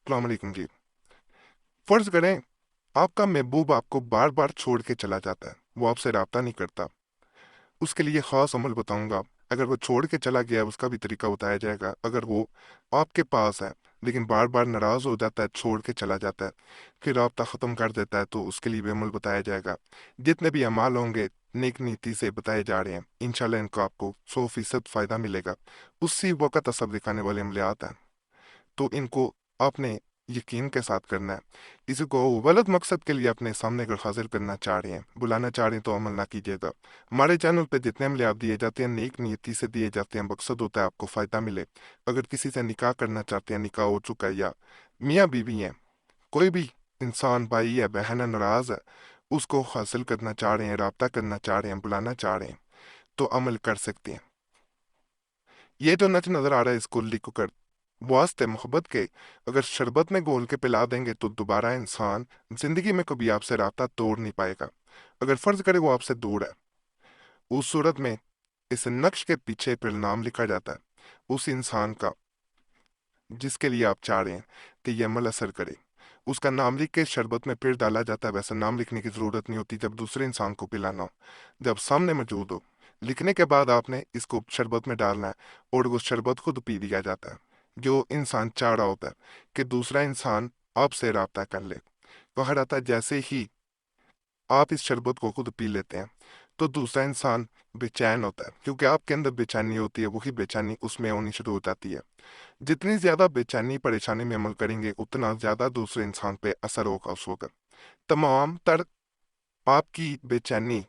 अस्सलाम वालेकुम जी। फर्ज करें आपका महबूब आपको बार बार छोड़ के चला जाता है, वो आपसे राब्ता नहीं करता। उसके लिए ख़ास अमल बताऊंगा। अगर वो छोड़ के चला गया उसका भी तरीका बताया जाएगा। अगर वो आपके पास है लेकिन बार बार नाराज़ हो जाता है, छोड़ के चला जाता है, फिर राब्ता ख़त्म कर देता है, तो उसके लिए भी अमल बताया जाएगा। जितने भी अमाल होंगे नेक नीति से बताए जा रहे हैं, इंशाल्लाह इनको आपको 100% फ़ायदा मिलेगा। उसी वक़्त असर दिखाने वाले अमलियात हैं, तो इनको आपने यकीन के साथ करना है। किसी को गलत मकसद के लिए अपने सामने अगर हाजिर करना चाह रहे हैं, बुलाना चाह रहे हैं, तो अमल ना कीजिएगा। हमारे चैनल पे जितने अमल आप दिए जाते हैं नेक नीयति से दिए जाते हैं, मकसद होता है आपको फ़ायदा मिले। अगर किसी से निकाह करना चाहते हैं, निकाह हो चुका है, या मियाँ बीवी हैं, कोई भी इंसान भाई या बहन है नाराज़ है, उसको हासिल करना चाह रहे हैं, रब्ता करना चाह रहे हैं, बुलाना चाह रहे हैं, तो अमल कर सकते हैं। ये जो नच नज़र आ रहा है इसको लिखो कर वास्ते मोहब्बत के, अगर शरबत में घोल के पिला देंगे तो दोबारा इंसान जिंदगी में कभी आपसे राब्ता तोड़ नहीं पाएगा। अगर फर्ज करे वो आपसे दूर है, उस सूरत में इस नक्श के पीछे परिणाम लिखा जाता है उस इंसान का जिसके लिए आप चाह रहे हैं कि ये अमल असर करे। उसका नाम लिख के शरबत में फिर डाला जाता है। वैसे नाम लिखने की जरूरत नहीं होती जब दूसरे इंसान को पिलाना हो, जब सामने मौजूद हो। लिखने के बाद आपने इसको शरबत में डालना है और वो शरबत खुद पी लिया जाता है। जो इंसान चाह रहा होता है कि दूसरा इंसान आपसे राब्ता कर ले, कहा जाता है जैसे ही आप इस शरबत को खुद पी लेते हैं तो दूसरा इंसान बेचैन होता है, क्योंकि आपके अंदर बेचैनी होती है, वही बेचैनी उसमें होनी शुरू हो जाती है। जितनी ज्यादा बेचैनी परेशानी में अमल करेंगे उतना ज्यादा दूसरे इंसान पे असर होगा उस वक्त। तमाम तर आपकी बेचैनी,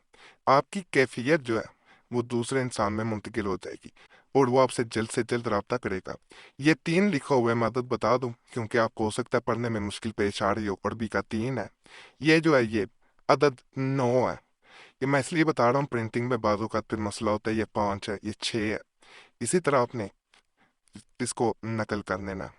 आपकी कैफियत जो है वो दूसरे इंसान में मुंतकिल हो जाएगी और वो आपसे जल्द से जल्द रब्ता करेगा। ये 3 लिखा हुआ है, मैं आदत बता दूं क्योंकि आपको हो सकता है पढ़ने में मुश्किल पेश आ रही हो। अरबी का 3 है, ये जो है ये अदद 9 है। ये मैं इसलिए बता रहा हूँ, प्रिंटिंग में बाजू का फिर मसला होता है। ये 5 है, ये 6 है। इसी तरह आपने इसको नकल कर लेना।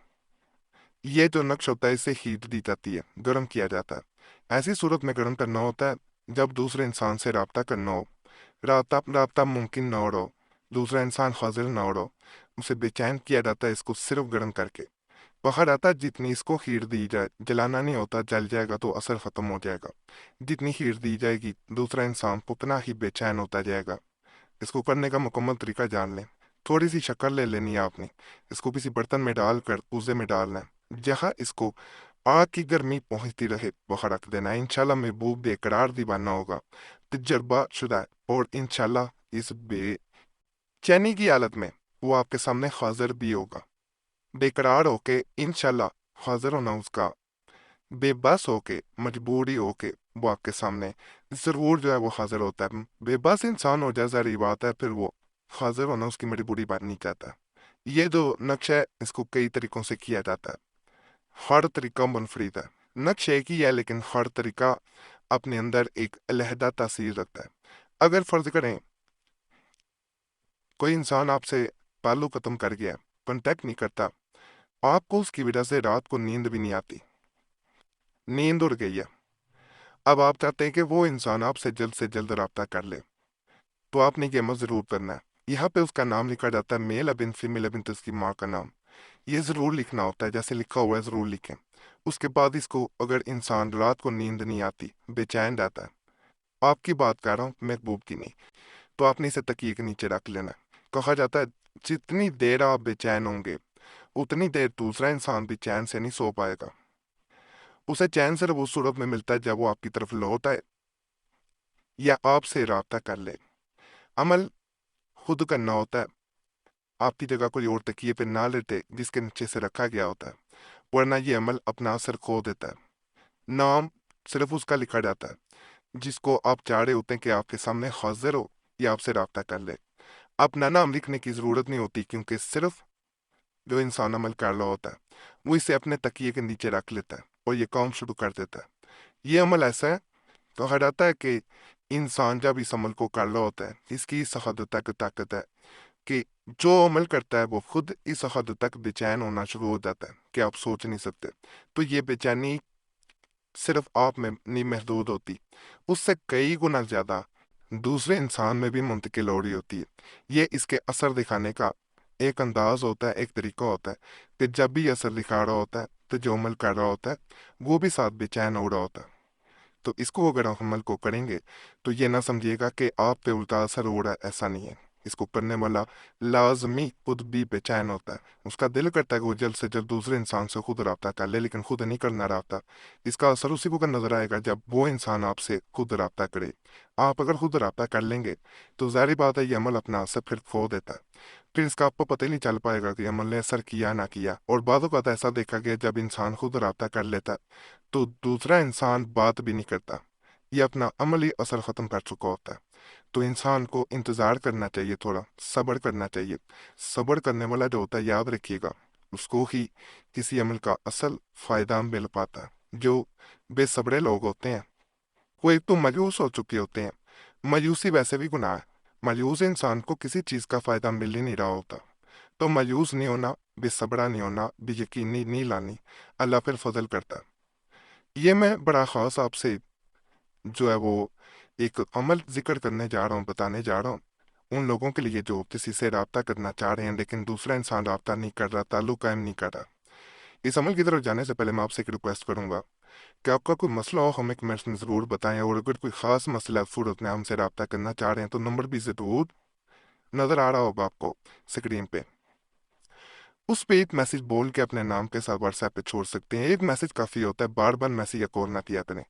ये जो नक्श होता है इसे हीट दी जाती है, गर्म किया जाता है। ऐसी सूरत में गर्म करना होता है जब दूसरे इंसान से राब्ता करना हो, राब्ता राब्ता मुमकिन ना हो, दूसरा इंसान हाजिर ना हो, उसे बेचैन किया जाता है इसको सिर्फ गर्म करके। बाहर आता है जितनी इसको हीट दी जाए, जलाना नहीं होता, जल जाएगा तो असर खत्म हो जाएगा। जितनी हीट दी जाएगी दूसरा इंसान उतना ही बेचैन होता जाएगा। इसको करने का मुकम्मल तरीका जान लें। थोड़ी सी शक्कर ले लेनी है आपने, इसको किसी बर्तन में डालकर पूजे में डालना है। जहाँ इसको आग की गर्मी पहुंचती रहे वहां रख देना है। इंशाल्लाह महबूब बेकरार दीवाना होगा, तजर्बा शुदा है, और इंशाल्लाह इस बेचैनी की हालत में वो आपके सामने हाजिर भी होगा। बेकरार होके इंशाल्लाह हाजिर होना उसका, बेबस होके मजबूरी होके वो आपके सामने जरूर जो है वो हाजिर होता है। बेबस इंसान हो जाए सारी बात है, फिर वो हाजिर होना उसकी मजबूरी बात नहीं चाहता। ये जो नक्शा है इसको कई तरीकों से किया जाता है, हर तरीका मुनफरिद है। नक्श एक ही है लेकिन हर तरीका अपने अंदर एक अलहदा तासीर रखता है। अगर फर्ज करें कोई इंसान आपसे ताल्लुक खत्म कर गया, कांटेक्ट नहीं करता, आपको उसकी वजह से रात को नींद भी नहीं आती, नींद उड़ गई है, अब आप चाहते हैं कि वो इंसान आपसे जल्द राब्ता कर ले, तो आपने ये अमल जरूर करना है। यहाँ पे उसका नाम लिखा जाता है, मेल अबिन फीमेल अबिन, तो उसकी माँ का नाम ये जरूर लिखना होता है, जैसे लिखा हुआ है जरूर लिखें। उसके बाद इसको अगर इंसान रात को नींद नहीं आती, बेचैन रहता है, आपकी बात कर रहा हूँ महबूब की नहीं, तो आपने इसे तकिए के नीचे रख लेना है। कहा जाता है जितनी देर आप बेचैन होंगे उतनी देर दूसरा इंसान भी चैन से नहीं सो पाएगा। उसे चैन सिर्फ उस सूरत में मिलता है जब वो आपकी तरफ लौट आए या आपसे राब्ता कर ले। अमल खुद करना होता है, आपकी जगह कोई और तकिए पे ना लेटे जिसके नीचे से रखा गया होता है, वरना ये अमल अपना असर खो देता है। नाम सिर्फ उसका लिखा जाता है जिसको आप चाह रहे होते हैं कि आपके सामने हाजिर हो या आपसे राब्ता कर ले। अपना नाम लिखने की जरूरत नहीं होती, क्योंकि सिर्फ जो इंसान अमल कर रहा होता है वो इसे अपने तकिए के नीचे रख लेता है और ये काम शुरू कर देता है। ये अमल ऐसा है, कहा जाता है कि इंसान जब इस अमल को कर रहा होता है, इसकी इस हद तक ताकत है कि जो अमल करता है वो खुद इस हद तक बेचैन होना शुरू हो जाता है कि आप सोच नहीं सकते। तो ये बेचैनी सिर्फ आप में नहीं महदूद होती, उससे कई गुना ज्यादा दूसरे इंसान में भी मुंतकिल हो रही होती है। ये इसके असर दिखाने का ایک انداز ہوتا ہے، ایک طریقہ ہوتا ہے کہ جب بھی اثر دکھا رہا ہوتا ہے تو جو عمل کر رہا ہوتا ہے وہ بھی ساتھ بے چین ہو رہا ہوتا ہے۔ تو اس کو اگر آپ عمل کو کریں گے تو یہ نہ سمجھیے گا کہ آپ پہ الٹا اثر ہو رہا ہے، ایسا نہیں ہے۔ اس کو کرنے والا لازمی خود بھی بے چین ہوتا ہے، اس کا دل کرتا ہے کہ وہ جلد سے جلد دوسرے انسان سے خود رابطہ کر لے، لیکن خود نہیں کرنا رابطہ۔ اس کا اثر اسی کو کا نظر آئے گا جب وہ انسان آپ سے خود رابطہ کرے۔ آپ اگر خود رابطہ کر لیں گے تو ظاہری بات ہے یہ عمل اپنا اثر پھر کھو دیتا ہے، پھر اس کا آپ کو پتہ ہی نہیں چل پائے گا کہ عمل نے اثر کیا نہ کیا۔ اور بعض اوقات ایسا دیکھا گیا جب انسان خود رابطہ کر لیتا ہے تو دوسرا انسان بات بھی نہیں کرتا، یہ اپنا عملی اثر ختم کر چکا ہوتا ہے۔ تو انسان کو انتظار کرنا چاہیے، تھوڑا صبر کرنا چاہیے۔ صبر کرنے والا جو ہوتا ہے یاد رکھیے گا اس کو ہی کسی عمل کا اصل فائدہ مل پاتا ہے۔ جو بے صبرے لوگ ہوتے ہیں وہ ایک تو مایوس ہو چکے ہوتے ہیں، مایوسی ویسے بھی گناہ ہے، مایوس انسان کو کسی چیز کا فائدہ مل ہی نہیں رہا ہوتا۔ تو مایوس نہیں ہونا، بے صبرا نہیں ہونا، بے یقینی نہیں لانی، اللہ پھر فضل کرتا ہے۔ یہ میں بڑا خاص آپ سے جو ہے وہ ایک عمل ذکر کرنے جا رہا ہوں، بتانے جا رہا ہوں ان لوگوں کے لیے جو کسی سے رابطہ کرنا چاہ رہے ہیں لیکن دوسرا انسان رابطہ نہیں کر رہا، تعلق قائم نہیں کر رہا۔ اس عمل کی طرف جانے سے پہلے میں آپ سے ایک ریکویسٹ کروں گا کہ آپ کا کوئی مسئلہ ہو ہمیں کمنٹس میں ضرور بتائیں، اور اگر کوئی خاص مسئلہ صورت میں ہم سے رابطہ کرنا چاہ رہے ہیں تو نمبر بھی ضرور نظر آ رہا ہوگا آپ کو اسکرین پہ، اس پہ ایک میسج بول کے اپنے نام کے ساتھ واٹس ایپ پہ چھوڑ سکتے ہیں۔ ایک میسج کافی ہوتا ہے، بار بار میسج یا کال نہ کیا کریں۔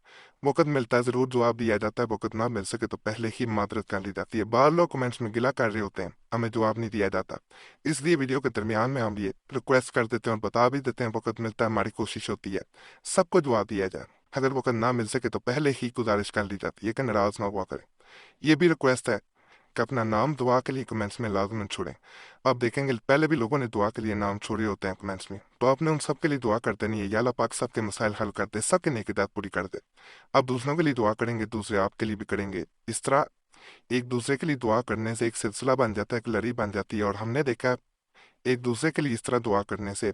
وقت ملتا ہے ضرور جواب دیا جاتا ہے، وقت نہ مل سکے تو پہلے ہی معذرت کر لی جاتی ہے۔ بعض لوگ کمنٹس میں گلا کر رہے ہوتے ہیں ہمیں جواب نہیں دیا جاتا، اس لیے ویڈیو کے درمیان میں ہم یہ ریکویسٹ کر دیتے ہیں اور بتا بھی دیتے ہیں وقت ملتا ہے ہماری کوشش ہوتی ہے سب کو جواب دیا جائے، اگر وقت نہ مل سکے تو پہلے ہی گزارش کر لی جاتی ہے کہ ناراض نہ ہوا کریں۔ یہ بھی ریکویسٹ ہے کہ اپنا نام دعا کے لیے کمنٹس میں لازمن چھوڑیں۔ آپ دیکھیں گے پہلے بھی لوگوں نے دعا کے لیے نام چھوڑے ہوتے ہیں کمنٹس میں، تو آپ نے ان سب کے لیے دعا کرتے نہیں ہے، یا اللہ پاک سب کے مسائل حل کر دے، سب کے نیکیات پوری کر دے۔ آپ دوسروں کے لیے دعا کریں گے، دوسرے آپ کے لیے بھی کریں گے، اس طرح ایک دوسرے کے لیے دعا کرنے سے ایک سلسلہ بن جاتا ہے، ایک لڑی بن جاتی ہے۔ اور ہم نے دیکھا ایک دوسرے کے لیے اس طرح دعا کرنے سے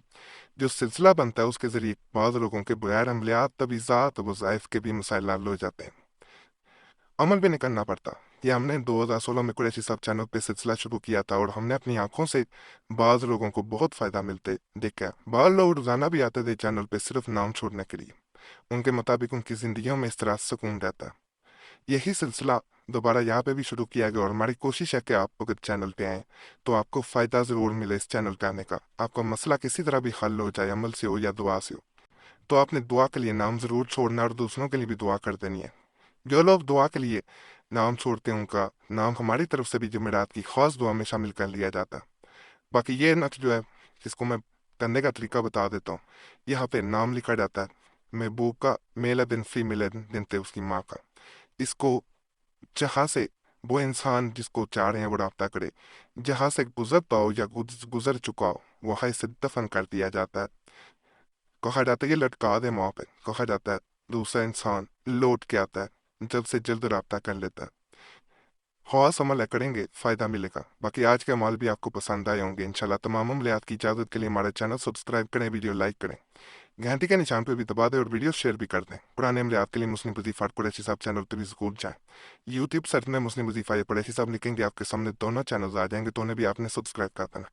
جو سلسلہ بنتا ہے اس کے ذریعے بعض لوگوں کے بغیر عملیات، تبیزات، وظائف کے بھی مسائل حل ہو جاتے ہیں، عمل بھی نہیں کرنا پڑتا۔ یہ ہم نے 2016 میں قریشی صاحب چینل پہ سلسلہ شروع کیا تھا اور ہم نے اپنی آنکھوں سے بعض لوگوں کو بہت فائدہ ملتے دیکھا۔ بعض لوگ روزانہ بھی آتے تھے چینل پہ صرف نام چھوڑنے کے لیے، ان کے مطابق ان کی زندگیوں میں اس طرح سکون رہتا ہے۔ یہی سلسلہ دوبارہ یہاں پہ بھی شروع کیا گیا اور ہماری کوشش ہے کہ آپ اگر چینل پہ آئیں تو آپ کو فائدہ ضرور ملے اس چینل پہ آنے کا۔ آپ کا مسئلہ کسی طرح بھی حل ہو جائے، عمل سے ہو یا دعا سے ہو، تو آپ نے دعا کے لیے نام ضرور چھوڑنا اور دوسروں کے لیے بھی دعا کر دینی ہے۔ جو لوگ دعا کے لیے نام چھوڑتے ہیں ان کا نام ہماری طرف سے بھی جمعرات کی خاص دعا میں شامل کر لیا جاتا ہے۔ باقی یہ نقش جو ہے جس کو میں کرنے کا طریقہ بتا دیتا ہوں، یہاں پہ نام لکھا جاتا ہے محبوب کا، میل ہے دن فی مل دن تے اس کی ماں کا۔ اس کو جہاں سے وہ انسان جس کو چاہ رہے ہیں وہ رابطہ کرے، جہاں سے گزرتا ہو یا گزر چکا ہو وہاں سے دفن کر دیا جاتا ہے۔ کہا جاتا ہے یہ لٹکا دے موت پہ، کہا جاتا ہے دوسرا انسان لوٹ کے آتا ہے جلد سے جلد رابطہ کر لیتا ہے۔ خواص عمل کریں گے فائدہ ملے گا۔ باقی آج کے عمل بھی آپ کو پسند آئے ہوں گے انشاءاللہ۔ تمام عملیات کی اجازت کے لیے ہمارے چینل سبسکرائب کریں، ویڈیو لائک کریں، گھنٹی کے نشان پہ بھی دبا دیں اور ویڈیو شیئر بھی کر دیں۔ پرانے عملیات کے لیے مسلم وظیفہ قریشی صاحب چینل پہ بھی ضرور جائیں۔ یوٹیوب سرچ میں مسلم وظیفہ قریشی صاحب لکھیں گے، آپ کے سامنے دونوں چینلز آ جائیں گے، تو انہیں بھی آپ نے سبسکرائب کر دینا۔